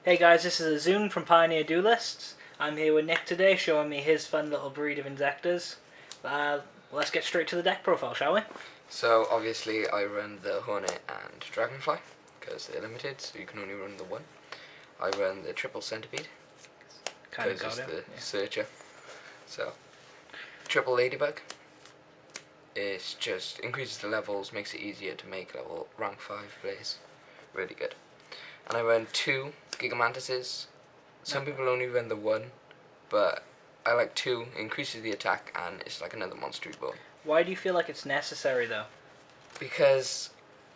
Hey guys, this is Ezzune from Pioneer Duelists. I'm here with Nick today, showing me his fun little breed of Inzektors. Let's get straight to the deck profile, shall we? So obviously I run the Hornet and Dragonfly because they're limited, so you can only run the one. I run the triple centipede Kind of because got it's it. the searcher. So triple ladybug. It just increases the levels, makes it easier to make level rank 5 plays. Really good. And I run two Gigamantises. Some people only run the one, but I like two. It increases the attack and it's like another monster ball. Why do you feel like it's necessary though? Because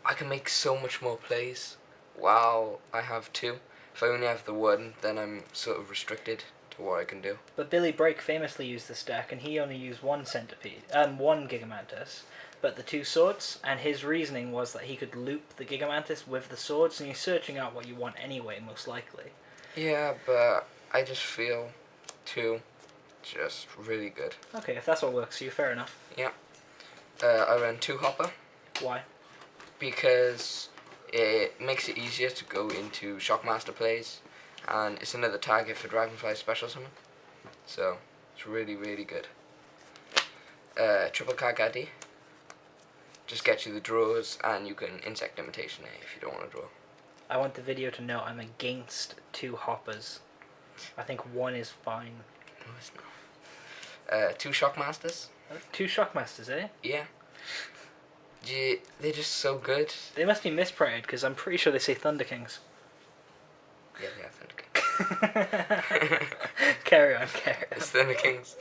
I can make so much more plays while I have two. If I only have the one, then I'm sort of restricted to what I can do. But Billy Brake famously used this deck, and he only used one centipede, one Gigamantis, but the two swords. And his reasoning was that he could loop the Gigamantis with the swords, and he's searching out what you want anyway, most likely. Yeah, but I just feel two just really good. Okay, if that's what works for you, fair enough. Yeah. I ran two Hopper Why? because it makes it easier to go into Shockmaster plays, and it's another target for Dragonfly Special Summon, so it's really, really good. Triple Kargadi just gets you the draws, and you can Insect Imitation it if you don't want to draw. I want the video to know I'm against two Hoppers. I think one is fine. No, it's not. Two Shockmasters. Two Shockmasters, eh? Yeah. They're just so good. They must be misprinted, because I'm pretty sure they say Thunder Kings. Yeah, they are Thunder Kings. Carry on. It's Thunder Kings.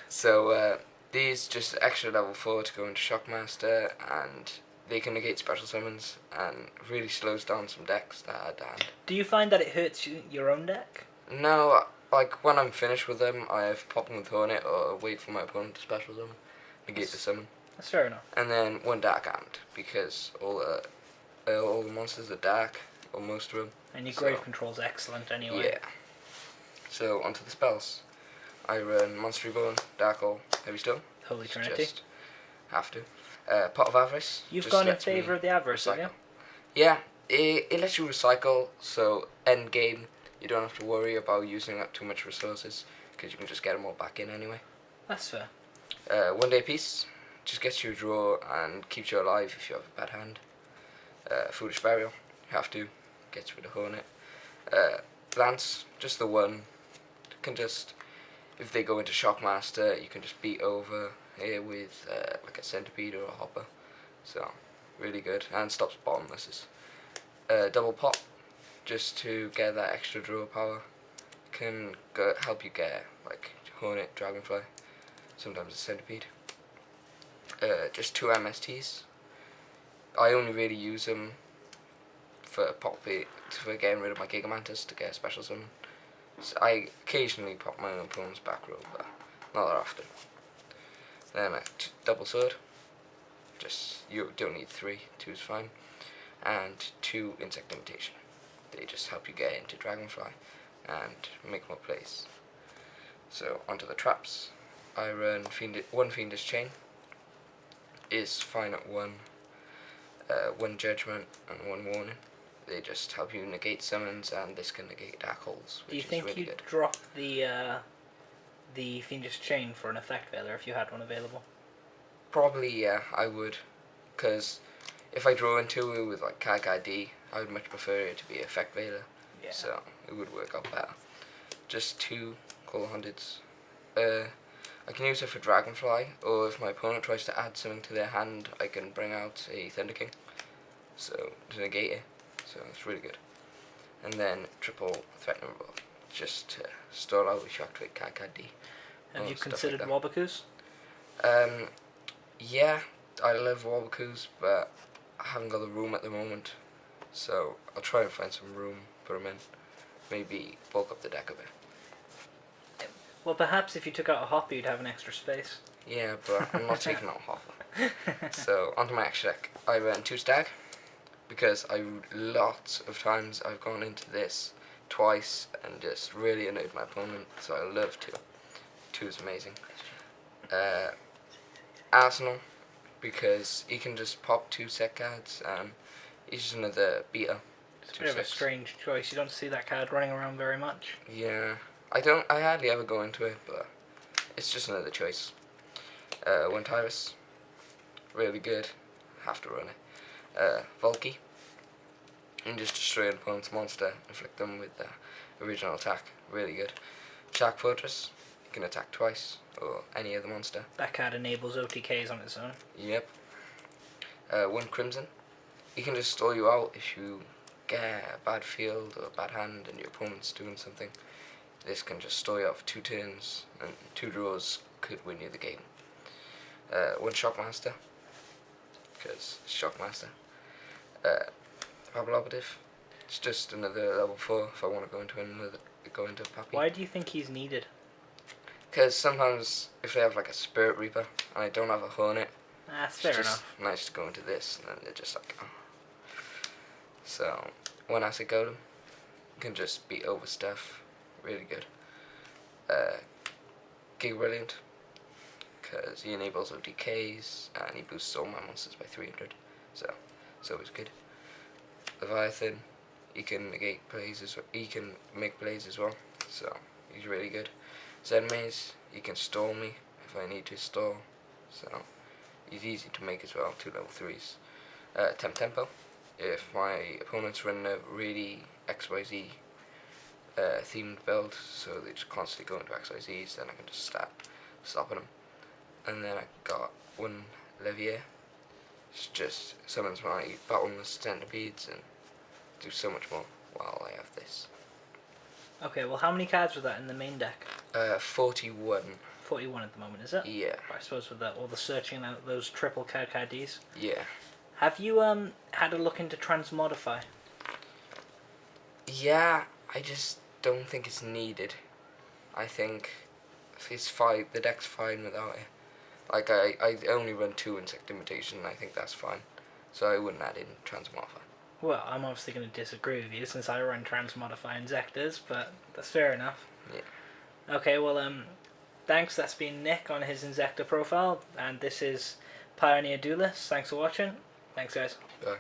So, these just extra level 4 to go into Shockmaster, and they can negate special summons, and really slows down some decks that are down. Do you find that it hurts your own deck? No, like when I'm finished with them, I have pop them with Hornet or wait for my opponent to special summon, negate the summon. That's fair enough. And then one Dark Ant, because all the monsters are dark, or most of them. And your grave control's excellent anyway. Yeah. So onto the spells. I run Monster Reborn, Dark Hole, Heavy Stone. Holy Trinity. Just have to. Pot of Avarice. You've just gone in lets me favour of the Avarice, have you? recycle. Yeah, it lets you recycle, so end game you don't have to worry about using up too much resources, because you can just get them all back in anyway. That's fair. 1 day peace. Just gets you a draw and keeps you alive if you have a bad hand. Foolish Burial, you have to, gets rid of Hornet. Lance, just the one, can just, if they go into Shockmaster, you can just beat over here with like a Centipede or a Hopper. So, really good, and stops bottomlesses. Double Pop, just to get that extra draw power, can help you get like Hornet, Dragonfly, sometimes a Centipede. Just two MSTs. I only really use them for for getting rid of my Gigamantis to get a special summon. So I occasionally pop my own opponent's back row, but not that often. Then a double sword. Just, you don't need three, two is fine. And two Insect Imitation. They just help you get into Dragonfly and make more plays. So onto the traps. I run one Fiendish Chain. Is fine at one Judgment and one Warning. They just help you negate summons, and this can negate Dark Holes, which Do you is think really you'd good. drop the Fiendish Chain for an Effect Veiler if you had one available? Probably, yeah, I would, because if I draw into it with like Kag ID, I would much prefer it to be Effect Veiler, Yeah. so it would work out better. Just two Call Hunteds. I can use it for Dragonfly, or if my opponent tries to add something to their hand, I can bring out a Thunder King, so to negate it, so it's really good. And then triple Threatening Roll, just to stall out if you activate Kag ID. Have you considered Wabakus? Yeah, I love Wabakus, but I haven't got the room at the moment, so I'll try and find some room, put them in, maybe bulk up the deck a bit. Well, perhaps if you took out a Hopper, you'd have an extra space. Yeah, but I'm not taking out Hopper. So, onto my extra deck. I ran two Stag, because lots of times I've gone into this twice and just really annoyed my opponent, so I love two. Two is amazing. Arsenal, because he can just pop two set cards, and he's just another beater. It's a bit of a strange choice. You don't see that card running around very much. Yeah, I hardly ever go into it, but it's just another choice. One Tyrus, really good. Have to run it. Volky, you can just destroy an opponent's monster, inflict them with the original attack. Really good. Shark Fortress, you can attack twice, or any other monster. That card enables OTKs on its own. Yep. One Crimson, you can just stall you out if you get a bad field or a bad hand and your opponent's doing something. This can just stall you out for 2 turns, and 2 draws could win you the game. One Shockmaster, because Shockmaster. Babble Operative, it's just another level 4 if I want to go into Pappy. Why do you think he's needed? Because sometimes if they have like a Spirit Reaper and I don't have a Hornet, That's it's fair just enough. nice to go into this, and then they're just like, oh. So, one Acid Golem can just beat over stuff, really good. Giga Brilliant, because he enables OTKs and he boosts all my monsters by 300, so it's always good. Leviathan, he can negate plays as well. He can make plays as well, so he's really good. Zen Maze, he can stall me if I need to stall, so he's easy to make as well. 2 level 3s. Tempo, if my opponent's running a really XYZ themed build, so they just constantly go into XYZs, then I can just start stopping them. And then I got one Levier. It's just summons my Battleness Centipedes and do so much more while I have this. Okay, well, how many cards were that in the main deck? 41. 41 at the moment, is it? Yeah. I suppose with all the searching out those triple card IDs. Yeah. Have you had a look into Transmodify? Yeah, I just don't think it's needed. I think it's fine. The deck's fine without it. Like I only run 2 Insect Imitation, and I think that's fine. So I wouldn't add in Transmodify. Well, I'm obviously going to disagree with you since I run Transmodify Inzektors, but that's fair enough. Yeah. Okay, well, thanks. That's been Nick on his Inzektor profile, and this is Pioneer Duelists. Thanks for watching. Thanks, guys. Bye.